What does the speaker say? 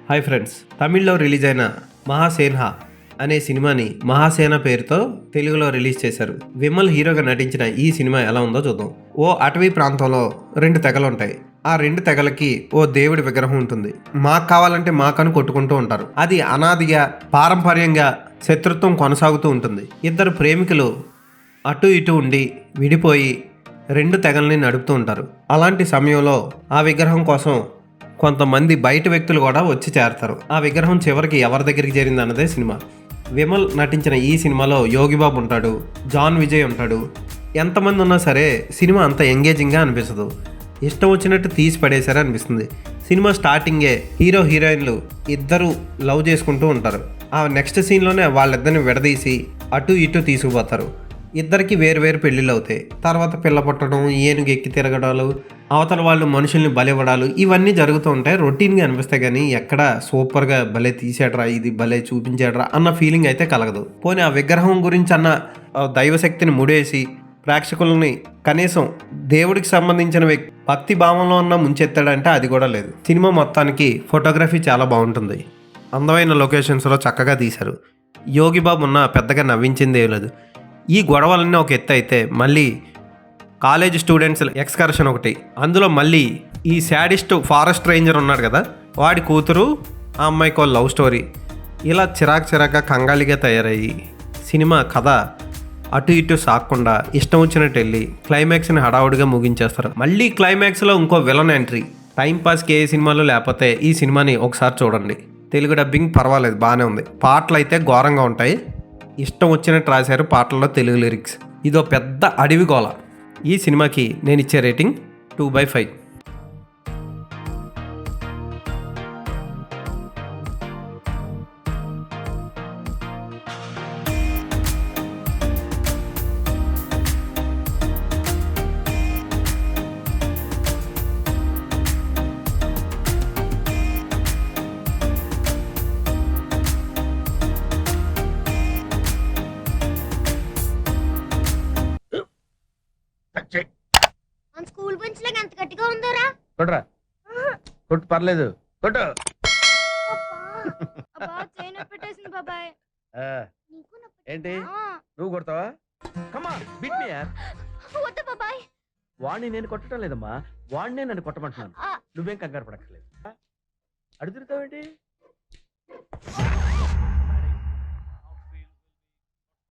Hi friends, తమిళ్లో release అయిన మహాసేన్హా అనే సినిమాని మహాసేన పేరుతో తెలుగులో రిలీజ్ చేశారు. విమల్ హీరోగా నటించిన ఈ సినిమా ఎలా ఉందో చూద్దాం. ఓ అటవీ ప్రాంతంలో 2 తెగలు ఉంటాయి. ఆ 2 తెగలకి ఓ దేవుడి విగ్రహం ఉంటుంది. మాకు కావాలంటే మాకని కొట్టుకుంటూ ఉంటారు. అది అనాదిగా పారంపర్యంగా శత్రుత్వం కొనసాగుతూ ఉంటుంది. ఇద్దరు ప్రేమికులు అటు ఇటు ఉండి విడిపోయి 2 తెగల్ని నడుపుతూ ఉంటారు. అలాంటి సమయంలో ఆ విగ్రహం కోసం కొంతమంది బయట వ్యక్తులు కూడా వచ్చి చేరతారు. ఆ విగ్రహం చివరికి ఎవరి దగ్గరికి చేరింది అన్నదే సినిమా. విమల్ నటించిన ఈ సినిమాలో యోగిబాబు ఉంటాడు, జాన్ విజయ్ ఉంటాడు. ఎంతమంది ఉన్నా సరే సినిమా అంత ఎంగేజింగ్గా అనిపించదు. ఇష్టం వచ్చినట్టు తీసి పడేశారు అనిపిస్తుంది. సినిమా స్టార్టింగే హీరో హీరోయిన్లు ఇద్దరు లవ్ చేసుకుంటూ ఉంటారు. ఆ నెక్స్ట్ సీన్లోనే వాళ్ళిద్దరిని విడదీసి అటు ఇటు తీసుకుపోతారు. ఇద్దరికి వేరు వేరు పెళ్ళిళ్ళు అవుతాయి. తర్వాత పిల్ల పుట్టడం, ఏనుగు ఎక్కి తిరగడాలు, అవతల వాళ్ళు మనుషుల్ని బలివ్వడాలు ఇవన్నీ జరుగుతూ ఉంటాయి. రొటీన్గా అనిపిస్తాయి కానీ ఎక్కడ సూపర్గా భలే తీసాడరా, ఇది భలే చూపించాడరా అన్న ఫీలింగ్ అయితే కలగదు. పోనీ ఆ విగ్రహం గురించి అన్న దైవశక్తిని ముడేసి ప్రేక్షకులని కనీసం దేవుడికి సంబంధించిన భక్తి భావంలో ఉన్న ముంచెత్తాడంటే అది కూడా లేదు. సినిమా మొత్తానికి ఫోటోగ్రఫీ చాలా బాగుంటుంది. అందమైన లొకేషన్స్లో చక్కగా తీశారు. యోగిబాబు ఉన్న పెద్దగా నవ్వించింది ఏం లేదు. ఈ గొడవలన్నీ ఒక ఎత్తు అయితే మళ్ళీ కాలేజ్ స్టూడెంట్స్ ఎక్స్కర్షన్ ఒకటి. అందులో మళ్ళీ ఈ శాడిస్ట్ ఫారెస్ట్ రేంజర్ ఉన్నాడు కదా, వాడి కూతురు ఆ అమ్మాయికి లవ్ స్టోరీ, ఇలా చిరాకుగా కంగాలిగా తయారయ్యి సినిమా కథ అటు ఇటు సాగకుండా ఇష్టం వచ్చినట్టు వెళ్ళి క్లైమాక్స్ని హడావుడిగా ముగించేస్తారు. మళ్ళీ క్లైమాక్స్లో ఇంకో విలన్ ఎంట్రీ. టైంపాస్కి ఏ సినిమాలో లేకపోతే ఈ సినిమాని ఒకసారి చూడండి. తెలుగు డబ్బింగ్ పర్వాలేదు, బాగానే ఉంది. పాటలు అయితే ఘోరంగా ఉంటాయి. ఇష్టం వచ్చినట్టు రాశారు పాటల్లో తెలుగు లిరిక్స్. ఇదో పెద్ద అడవి గోల. ఈ సినిమాకి నేను ఇచ్చే రేటింగ్ 2/5. మన స్కూల్ బెంచ్ లాగా ఎంత గట్టిగా ఉందోరా. కొట్రా, కొట్టు, పర్లేదు, కొట్టు. అబ్బా చైన్ పెట్టేసింది బాబాయ్. ఆ, నీకు నొప్పి. ఏంటి ఆ, నువ్వు కొడతావా? కమా బీట్ మీ యార్. వద్దు బాబాయ్. వాడిని నేను కొట్టడం లేదమ్మా, వాడినే నన్ను కొట్టమంటున్నాను. ఆ, నువ్వేం కంగారు పడక్కర్లేదు. అడుగుతావేంటి?